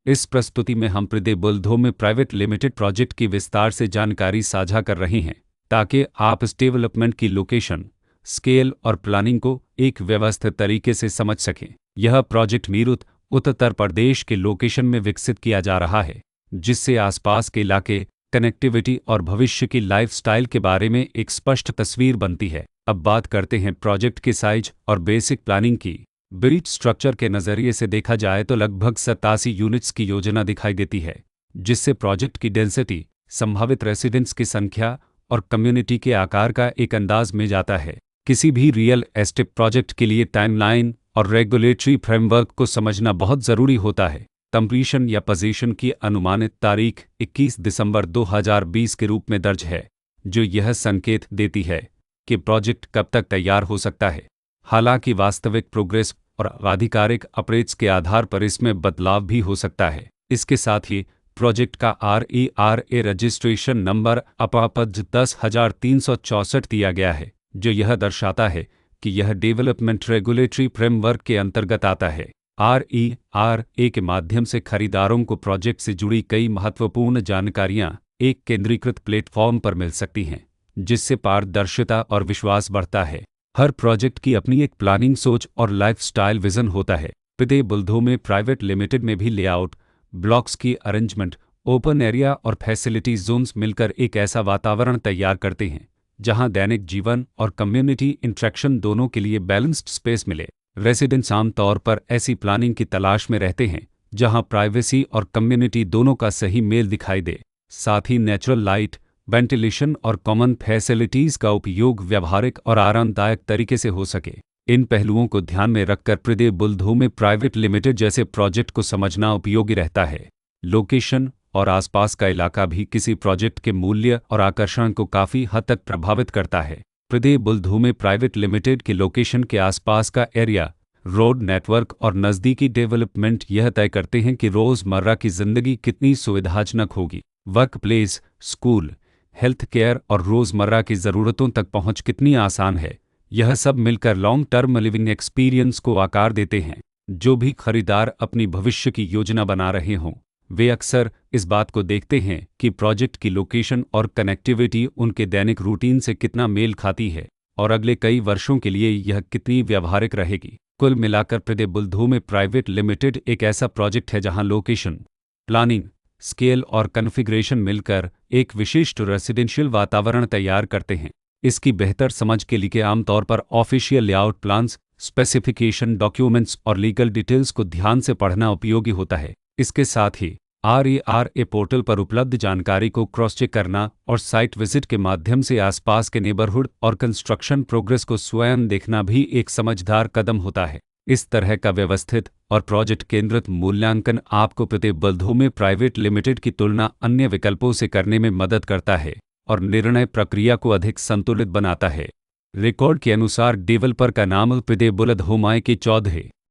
इस प्रस्तुति में हम प्रदीप बुल्धोमे प्राइवेट लिमिटेड प्रोजेक्ट की विस्तार से जानकारी साझा कर रहे हैं ताकि आप इस डेवलपमेंट की लोकेशन, स्केल और प्लानिंग को एक व्यवस्थित तरीके से समझ सकें। यह प्रोजेक्ट मीरठ, उत्तर प्रदेश के लोकेशन में विकसित किया जा रहा है, जिससे आसपास के इलाके, कनेक्टिविटी और भविष्य की लाइफस्टाइल के बारे में एक स्पष्ट तस्वीर बनती है। अब बात करते हैं प्रोजेक्ट के साइज और बेसिक प्लानिंग की। ब्रीज स्ट्रक्चर के नज़रिए से देखा जाए तो लगभग 87 यूनिट्स की योजना दिखाई देती है, जिससे प्रोजेक्ट की डेंसिटी, संभावित रेसिडेंट्स की संख्या और कम्युनिटी के आकार का एक अंदाज मिल जाता है। किसी भी रियल एस्टेट प्रोजेक्ट के लिए टाइमलाइन और रेगुलेटरी फ्रेमवर्क को समझना बहुत ज़रूरी होता है। कंप्लीशन या पोजीशन की अनुमानित तारीख 21 दिसंबर 2020 के रूप में दर्ज है, जो यह संकेत देती है कि प्रोजेक्ट कब तक तैयार हो सकता है। हालांकि वास्तविक प्रोग्रेस और आधिकारिक अपडेट्स के आधार पर इसमें बदलाव भी हो सकता है। इसके साथ ही प्रोजेक्ट का RERA रजिस्ट्रेशन नंबर अपापज 10,364 दिया गया है, जो यह दर्शाता है कि यह डेवलपमेंट रेगुलेटरी फ्रेमवर्क के अंतर्गत आता है। RERA के माध्यम से खरीदारों को प्रोजेक्ट से जुड़ी कई महत्वपूर्ण जानकारियां एक केंद्रीकृत प्लेटफॉर्म पर मिल सकती हैं, जिससे पारदर्शिता और विश्वास बढ़ता है। हर प्रोजेक्ट की अपनी एक प्लानिंग सोच और लाइफस्टाइल विजन होता है। प्रदीप बुल्धोमे प्राइवेट लिमिटेड में भी लेआउट, ब्लॉक्स की अरेंजमेंट, ओपन एरिया और फैसिलिटी जोन्स मिलकर एक ऐसा वातावरण तैयार करते हैं जहां दैनिक जीवन और कम्युनिटी इंटरेक्शन दोनों के लिए बैलेंस्ड स्पेस मिले। रेसिडेंट्स आमतौर पर ऐसी प्लानिंग की तलाश में रहते हैं जहां प्राइवेसी और कम्युनिटी दोनों का सही मेल दिखाई दे। साथ ही नेचुरल लाइट, वेंटिलेशन और कॉमन फैसिलिटीज़ का उपयोग व्यावहारिक और आरामदायक तरीके से हो सके। इन पहलुओं को ध्यान में रखकर प्रदीप बुल्धोमे प्राइवेट लिमिटेड जैसे प्रोजेक्ट को समझना उपयोगी रहता है। लोकेशन और आसपास का इलाका भी किसी प्रोजेक्ट के मूल्य और आकर्षण को काफ़ी हद तक प्रभावित करता है। प्रदीप बुल्धोमे प्राइवेट लिमिटेड के लोकेशन के आसपास का एरिया, रोड नेटवर्क और नज़दीकी डेवलपमेंट यह तय करते हैं कि रोज़मर्रा की ज़िंदगी कितनी सुविधाजनक होगी। Work place, school, health care और रोज़मर्रा की ज़रूरतों तक पहुंच कितनी आसान है। यह सब मिलकर लॉन्ग टर्म लिविंग एक्सपीरियंस को आकार देते हैं। जो भी खरीदार अपनी भविष्य की योजना बना रहे हों, वे अक्सर इस बात को देखते हैं कि प्रोजेक्ट की लोकेशन और कनेक्टिविटी उनके दैनिक रूटीन से कितना मेल खाती है और अगले कई वर्षों के लिए यह कितनी व्यावहारिक रहेगी। कुल मिलाकर प्रदीप बुल्धोमे प्राइवेट लिमिटेड एक ऐसा प्रोजेक्ट है जहां लोकेशन, प्लानिंग, स्केल और कॉन्फ़िगरेशन मिलकर एक विशिष्ट रेसिडेंशियल वातावरण तैयार करते हैं। इसकी बेहतर समझ के लिए आमतौर पर official layout plans, specification documents और लीगल डिटेल्स को ध्यान से पढ़ना उपयोगी होता है। इसके साथ ही RERA पोर्टल पर उपलब्ध जानकारी को क्रॉस चेक करना और साइट विजिट के माध्यम से आसपास के नेबरहुड और कंस्ट्रक्शन प्रोग्रेस को स्वयं देखना भी एक समझदार कदम होता है। इस तरह का व्यवस्थित और प्रोजेक्ट केंद्रित मूल्यांकन आपको प्रदीप बुल्धोमे प्राइवेट लिमिटेड की तुलना अन्य विकल्पों से करने में मदद करता है और निर्णय प्रक्रिया को अधिक संतुलित बनाता है। रिकॉर्ड के अनुसार डेवलपर का नाम प्रदीप बुल्धोमे के चौधरी